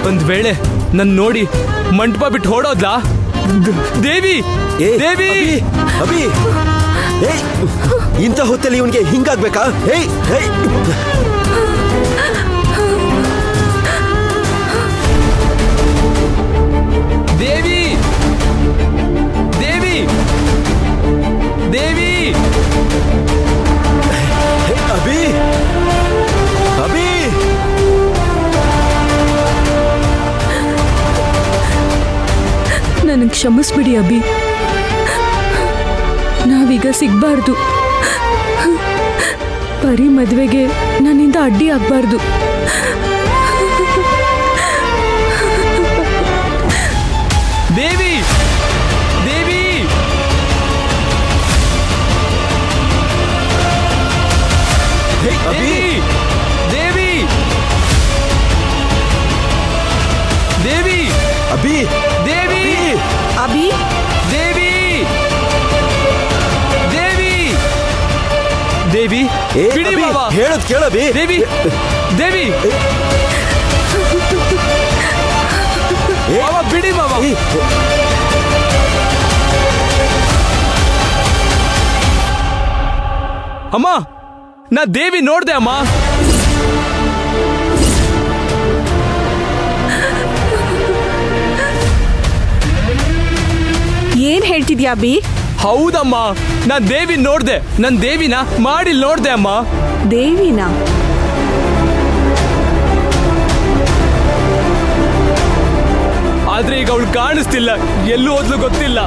ಒಂದ್ ವೇಳೆ ನನ್ ನೋಡಿ ಮಂಟಪ ಬಿಟ್ಟು ಹೊಡೋದ್ಲಾ? ದೇವಿ ದೇವಿ ಅಭಿ ಏಯ್ ಇಂಥ ಹೊತ್ತಲ್ಲಿ ಇವನಿಗೆ ಹಿಂಗಾಗ್ಬೇಕಾ? ಏಯ್ ಏಯ್ ದೇವಿ ದೇವಿ ದೇವಿ ಅಭಿ ಅಭಿ ನನಗೆ ಕ್ಷಮಿಸ್ಬಿಡಿ ಅಭಿ. ನಾವೀಗ ಸಿಗ್ಬಾರ್ದು. ಪರಿ ಮದುವೆಗೆ ನನ್ನಿಂದ ಅಡ್ಡಿ ಆಗ್ಬಾರ್ದು. ದೇವಿ ದೇವಿ ಅಭಿ ದೇವಿ ದೇವಿ ಅಭಿ ದೇವಿ ಅಭಿ ದೇವಿ ದೇವಿ ದೇವಿ ಏ ಬಿಡಿ ಅಭಿ, ಬಾಬಾ. ಹೇಳೋದ್ ಕೇಳಬಿ. ದೇವಿ ದೇವಿ ಏ, ಬಾಬಾ ಬಿಡಿ ಬಾಬಾ. ಏ, ಅಮ್ಮ ನಾ ದೇವಿ ನೋಡ್ದೆ ಅಮ್ಮ. ಏನ್ ಹೇಳ್ತಿದ್ಯಾ ಅಭಿ? ಹೌದಮ್ಮ, ನಾ ದೇವಿ ನೋಡ್ದೆ. ನನ್ ದೇವಿನ ಮಾಡಿ ನೋಡ್ದೆ ಅಮ್ಮ. ದೇವಿನಾ? ಆದ್ರೆ ಈಗ ಅವಳು ಕಾಣಿಸ್ತಿಲ್ಲ, ಎಲ್ಲೂ ಹೋದ್ಲು ಗೊತ್ತಿಲ್ಲ.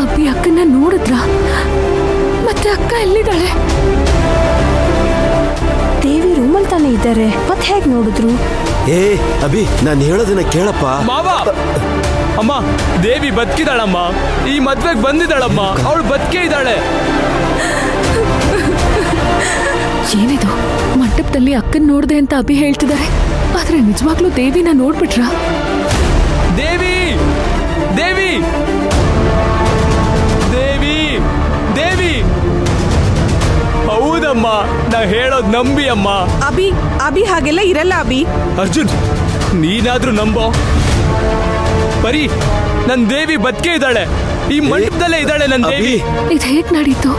ಅಭಿ ಅಕ್ಕನ ನೋಡಿದ್ರ? ಮತ್ತೆ ಅಕ್ಕ ಎಲ್ಲಿದ್ದಾಳೆ? ದೇವಿ ರೂಮಲ್ಲಿ ತಾನೇ ಇದ್ದಾರೆ, ಮತ್ತೆ ಹೇಗೆ ನೋಡಿದ್ರು? ಏ ಅಭಿ ನಾನು ಹೇಳೋದನ್ನ ಕೇಳಪ್ಪ. ಮಾವ ಅಮ್ಮ, ದೇವಿ ಬದುಕಿದಾಳಮ್ಮ. ಈ ಮದ್ವೆಗೆ ಬಂದಿದ್ದಾಳಮ್ಮ. ಅವಳು ಬದುಕೇ ಇದ್ದಾಳೆ. ಏನಿದು, ಮಂಟಪದಲ್ಲಿ ಅಕ್ಕನ್ ನೋಡ್ದೆ ಅಂತ ಅಭಿ ಹೇಳ್ತಿದ್ದಾರೆ, ಆದ್ರೆ ನಿಜವಾಗ್ಲೂ ದೇವಿನ ನೋಡ್ಬಿಟ್ರ? ದೇವಿ ದೇವಿ ದೇವಿ ದೇವಿ ಹೌದಮ್ಮ, ನಾ ಹೇಳೋದ್ ನಂಬಿ ಅಮ್ಮ. ಅಭಿ ಅಭಿ ಹಾಗೆಲ್ಲ ಇರಲ್ಲ ಅಭಿ. ಅರ್ಜುನ್, ನೀನಾದ್ರೂ ನಂಬೋ. ಬರೀ ನನ್ ದೇವಿ ಬದುಕೇ ಇದ್ದಾಳೆ. ಈ ಮಂಟಪದಲ್ಲೇ ಇದ್ದಾಳೆ ನನ್ ದೇವಿ. ಇದ್ ಹೇಗ್ ನಡೀತು?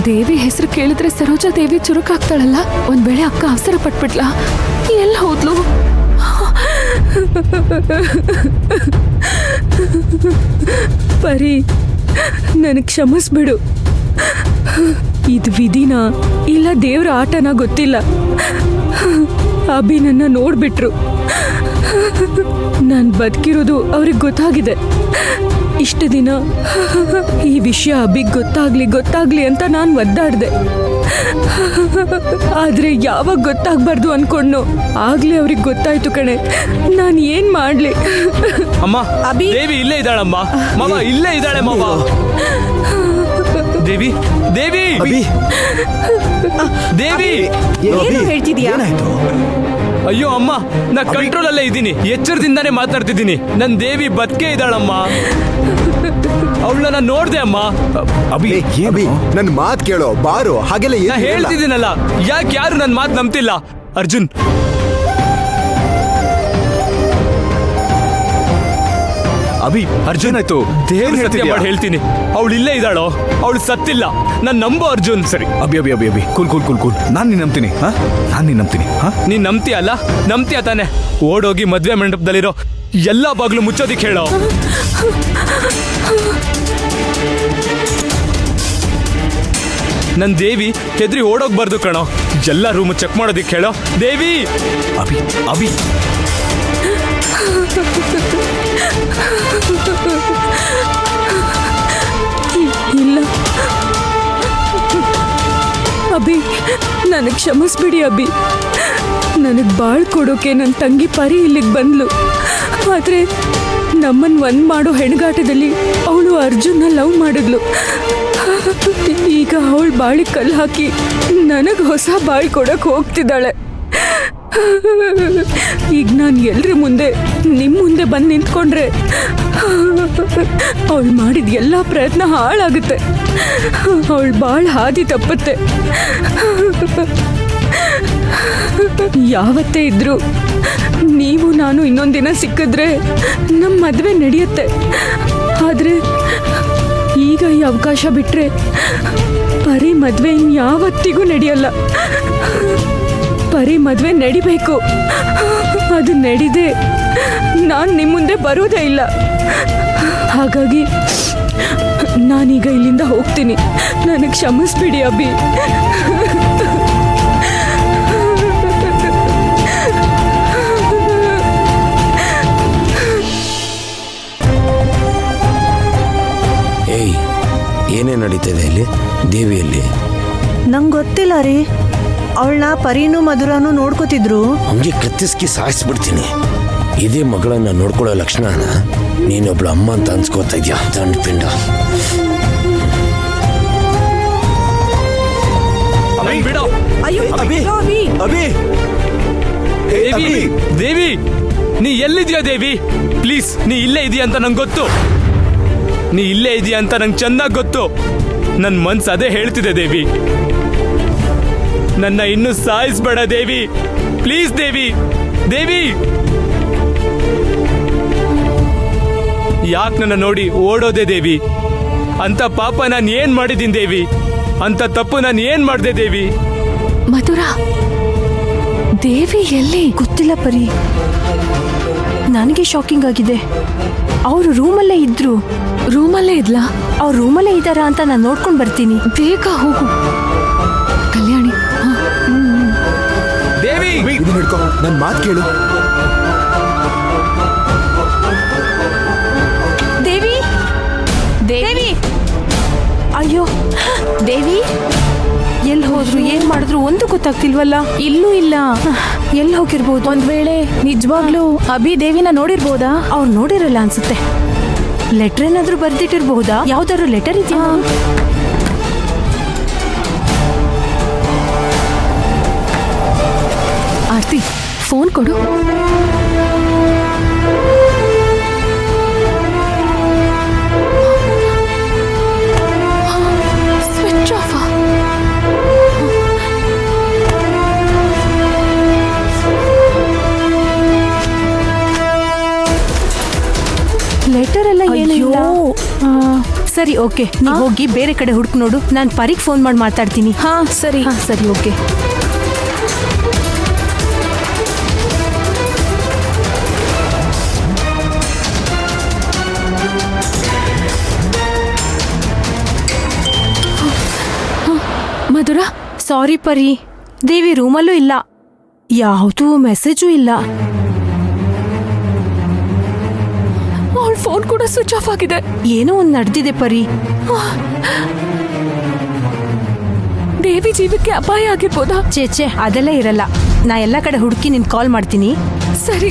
ದೇವಿ ಹೆಸರು ಕೇಳಿದ್ರೆ ಸರೋಜಾ ದೇವಿ ಚುರುಕಾಗ್ತಾಳಲ್ಲ, ಒಂದ್ ವೇಳೆ ಅಕ್ಕ ಅವಸರ ಪಟ್ಬಿಟ್ಲ? ಎಲ್ಲ ಹೋದ್ಲು? ಪರಿ, ನನಗ್ ಕ್ಷಮಿಸ್ಬಿಡು. ಇದು ವಿಧಿನ ಇಲ್ಲ ದೇವ್ರ ಆಟನ ಗೊತ್ತಿಲ್ಲ. ಅಭಿ ನನ್ನ ನೋಡ್ಬಿಟ್ರು. ನಾನ್ ಬದುಕಿರೋದು ಅವ್ರಿಗೆ ಗೊತ್ತಾಗಿದೆ. ಇಷ್ಟು ದಿನ ಈ ವಿಷಯ ಅಭಿಗ್ ಗೊತ್ತಾಗ್ಲಿ ಅಂತ ನಾನು ಒದ್ದಾಡ್ದೆ. ಆದ್ರೆ ಯಾವಾಗ ಗೊತ್ತಾಗ್ಬಾರ್ದು ಅನ್ಕೊಂಡು ಆಗ್ಲೇ ಅವ್ರಿಗೆ ಗೊತ್ತಾಯ್ತು ಕಣೆ. ನಾನು ಏನ್ ಮಾಡ್ಲಿ? ಅಮ್ಮ, ಅಭಿ. ದೇವಿ ಇಲ್ಲೇ ಇದ್ದಾಳಮ್ಮ. ಮಾವ ಇಲ್ಲೇ ಇದ್ದಾಳೆ ಮಾವ. ದೇವಿ ದೇವಿ ಅಭಿ ದೇವಿ ಏನು ಹೇಳ್ತಿದ್ಯಾ? ಏನಾಯ್ತು? ಅಯ್ಯೋ ಅಮ್ಮ, ನಾ ಕಂಟ್ರೋಲ್ ಅಲ್ಲೇ ಇದ್ದೀನಿ, ಎಚ್ಚರದಿಂದಾನೇ ಮಾತಾಡ್ತಿದ್ದೀನಿ. ನನ್ ದೇವಿ ಬದುಕೇ ಇದ್ದಾಳಮ್ಮ. ಅವಳನ್ನ ನಾನು ನೋಡ್ದೆ ಅಮ್ಮ. ಅಭಿ ಅಭಿ ನನ್ನ ಮಾತು ಕೇಳೋ, ಬಾರೋ. ಹಾಗೆಲ್ಲ ನಾ ಹೇಳ್ತಿದ್ದೀನಲ್ಲ, ಯಾಕೆ ಯಾರು ನನ್ನ ಮಾತು ನಂಬ್ತಿಲ್ಲ? ಅರ್ಜುನ್, ಅಭಿ ಅರ್ಜುನ್ ಆಯ್ತು, ದೇವ್ರ ಸತ್ಯ ಮಾಡಿ ಹೇಳ್ತೀನಿ, ಅವಳು ಇಲ್ಲೇ ಇದ್ದಾಳೋ. ಅವಳು ಸತ್ತಿಲ್ಲ, ನಾನು ನಂಬೋ ಅರ್ಜುನ್. ಸರಿ Abhi Abhi Abhi Abhi cool cool cool cool ನಾನು ನಿನ್ನ ನಂಬ್ತೀನಿ. ನಾನು ನಿನ್ನ ನಂಬ್ತೀನಿ. ನೀನ್ ನಂಬ್ತೀಯಲ್ಲ? ನಂಬ್ತೀಯ ತಾನೆ? ಓಡೋಗಿ ಮದ್ವೆ ಮಂಟಪದಲ್ಲಿರೋ ಎಲ್ಲಾ ಬಾಗ್ಲು ಮುಚ್ಚೋದಿಕ್ ಹೇಳೋ. ನನ್ ದೇವಿ ಹೆದ್ರಿ ಓಡೋಗ್ಬಾರ್ದು ಕಣೋ. ಎಲ್ಲ ರೂಮ್ ಚೆಕ್ ಮಾಡೋದಿಕ್ ಹೇಳೋ. ದೇವಿ ಅಭಿ ಅಭಿ ಇಲ್ಲ ಅಭಿ, ನನಗೆ ಕ್ಷಮಿಸ್ಬಿಡಿ ಅಭಿ. ನನಗೆ ಬಾಳ್ ಕೊಡೋಕೆ ನನ್ನ ತಂಗಿ ಪರಿ ಇಲ್ಲಿಗೆ ಬಂದ್ಲು. ಆದರೆ ನಮ್ಮನ್ನು ಒಂದ್ ಮಾಡೋ ಹೆಣಗಾಟದಲ್ಲಿ ಅವಳು ಅರ್ಜುನ್ನ ಲವ್ ಮಾಡಿದ್ಲು. ಈಗ ಅವಳು ಬಾಳಿ ಕಲ್ಲು ಹಾಕಿ ನನಗೆ ಹೊಸ ಬಾಳಿ ಕೊಡಕ್ಕೆ ಹೋಗ್ತಿದ್ದಾಳೆ. ಈಗ ನಾನು ಎಲ್ರ ಮುಂದೆ ನಿಮ್ಮ ಮುಂದೆ ಬಂದು ನಿಂತ್ಕೊಂಡ್ರೆ ಅವಳು ಮಾಡಿದ ಎಲ್ಲ ಪ್ರಯತ್ನ ಹಾಳಾಗುತ್ತೆ. ಅವಳು ಭಾಳ ಹಾದಿ ತಪ್ಪುತ್ತೆ. ಯಾವತ್ತೇ ಇದ್ರು ನೀವು ನಾನು ಇನ್ನೊಂದಿನ ಸಿಕ್ಕಿದ್ರೆ ನಮ್ಮ ಮದುವೆ ನಡೆಯುತ್ತೆ. ಆದ್ರೆ ಈಗ ಈ ಅವಕಾಶ ಬಿಟ್ರೆ ಪರಿ ಮದುವೆ ಇನ್ಯಾವತ್ತಿಗೂ ನಡೆಯಲ್ಲ. ಪರಿ ಮದುವೆ ನಡಿಬೇಕು. ಅದು ನಡಿದೆ ನಾನು ನಿಮ್ಮ ಮುಂದೆ ಬರೋದೇ ಇಲ್ಲ. ಹಾಗಾಗಿ ನಾನೀಗ ಇಲ್ಲಿಂದ ಹೋಗ್ತೀನಿ. ನನಗೆ ಕ್ಷಮಿಸ್ಬಿಡಿ ಅಭಿ. ಏಯ್, ಏನೇ ನಡೀತಿದೆ ಇಲ್ಲಿ ದೇವಿಯಲ್ಲಿ? ನಂಗೆ ಗೊತ್ತಿಲ್ಲ ರೀ. ಅವಳನ್ನ ಪರಿನೂ ಮಧುರನೂ ನೋಡ್ಕೋತಿದ್ರು. ಹಂಗೆ ಕತ್ತಿಸ್ಕಿ ಸಾಯಿಸ್ಬಿಡ್ತೀನಿ. ಇದೇ ಮಗಳನ್ನ ನೋಡ್ಕೊಳ್ಳೋ ಲಕ್ಷಣನ ನೀನೊಬ್ಳು ಅಮ್ಮ ಅಂತ ಅನ್ಸ್ಕೋತಾ ಇದ್ಯಾ ದಂಡ ಪಿಂಡ? ಬಿಡೋ ಅಯ್ಯೋ ಅಭಿ! ಅಭಿ ಅಭಿ! ದೇವಿ, ದೇವಿ ನೀ ಎಲ್ಲಿದ್ಯಾ ದೇವಿ? ಪ್ಲೀಸ್, ನೀ ಇಲ್ಲೇ ಇದೀಯ ಅಂತ ನಂಗೆ ಗೊತ್ತು. ನೀ ಇಲ್ಲೇ ಇದೀಯ ಅಂತ ನಂಗೆ ಚೆನ್ನಾಗಿ ಗೊತ್ತು. ನನ್ನ ಮನ್ಸು ಅದೇ ಹೇಳ್ತಿದೆ ದೇವಿ. ನನ್ನ ಇನ್ನು ಸಾಯಿಸ್ಬೇಡ ದೇವಿ, ಪ್ಲೀಸ್ ದೇವಿ. ದೇವಿ, ಯಾಕೆ ನನ್ನ ನೋಡಿ ಓಡೋದೆ ದೇವಿ? ಅಂತ ಪಾಪ ನಾನು ಏನ್ ಮಾಡಿದ್ದೀನಿ ದೇವಿ? ಅಂತ ತಪ್ಪು ನಾನು ಏನ್ ಮಾಡಿದೆ ದೇವಿ? ಮಧುರ, ದೇವಿ ಎಲ್ಲಿ? ಗೊತ್ತಿಲ್ಲ ಪರಿ, ನನಗೆ ಶಾಕಿಂಗ್ ಆಗಿದೆ. ಅವರು ರೂಮಲ್ಲೇ ಇದ್ರು. ರೂಮಲ್ಲೇ ಇದ್ಲಾ? ಅವ್ರು ರೂಮಲ್ಲೇ ಇದ್ದಾರಾ ಅಂತ ನಾನು ನೋಡ್ಕೊಂಡು ಬರ್ತೀನಿ. ಬೇಗ ಹೋಗು ಕಲ್ಯಾಣಿ. ದೇವಿ, ಇದು ಹಿಡ್ಕೊ, ನನ್ನ ಮಾತು ಕೇಳು. ದೇವಿ, ದೇವಿ, ಅಯ್ಯೋ ದೇವಿ ಎಲ್ಲಿ ಹೋದ್ರು, ಏನ್ ಮಾಡಿದ್ರು ಒಂದು ಗೊತ್ತಾಗ್ತಿಲ್ವಲ್ಲ. ಇಲ್ಲೂ ಇಲ್ಲ. ಎಲ್ಲಿ ಹೋಗಿರ್ಬೋದು? ಒಂದ್ ವೇಳೆ ನಿಜವಾಗ್ಲೂ ಅಭಿ ದೇವಿನ ನೋಡಿರ್ಬೋದಾ? ಅವ್ರು ನೋಡಿರಲ್ಲ ಅನ್ಸುತ್ತೆ. ಲೆಟರ್ ಏನಾದ್ರೂ ಬರ್ದಿಟ್ಟಿರ್ಬಹುದಾ? ಯಾವ್ದಾದ್ರು ಲೆಟರ್ ಇದೆಯಾ? ಆರ್ತಿ, ಫೋನ್ ಕೊಡು. Switch off. ಲೆಟರ್ ಎಲ್ಲ ಏನಿಲ್ಲ. ಸರಿ, ಓಕೆ, ನೀವು ಹೋಗಿ ಬೇರೆ ಕಡೆ ಹುಡುಕ್ ನೋಡು. ನಾನು ಪರಿಗೆ ಫೋನ್ ಮಾಡಿ ಮಾತಾಡ್ತೀನಿ. ಹಾ ಸರಿ. ಸರಿ, ಓಕೆ. ಮಧುರ, ಸಾರಿ ಪರಿ, ದೇವಿ ರೂಮಲ್ಲೂ ಇಲ್ಲ. ಯಾವುದೂ ಮೆಸೇಜು ಇಲ್ಲ. ಅವಳ ಫೋನ್ ಕೂಡ ಸ್ವಿಚ್ ಆಫ್ ಆಗಿದೆ. ಏನೋ ಒಂದು ನಡೆದಿದೆ ಪರಿ. ದೇವಿ ಜೀವಕ್ಕೆ ಅಪಾಯ ಆಗಿರ್ಬೋದಾ? ಚೇಚೆ, ಅದೆಲ್ಲ ಇರಲ್ಲ. ನಾ ಎಲ್ಲ ಕಡೆ ಹುಡುಕಿ ನಿನ್ ಕಾಲ್ ಮಾಡ್ತೀನಿ. ಸರಿ.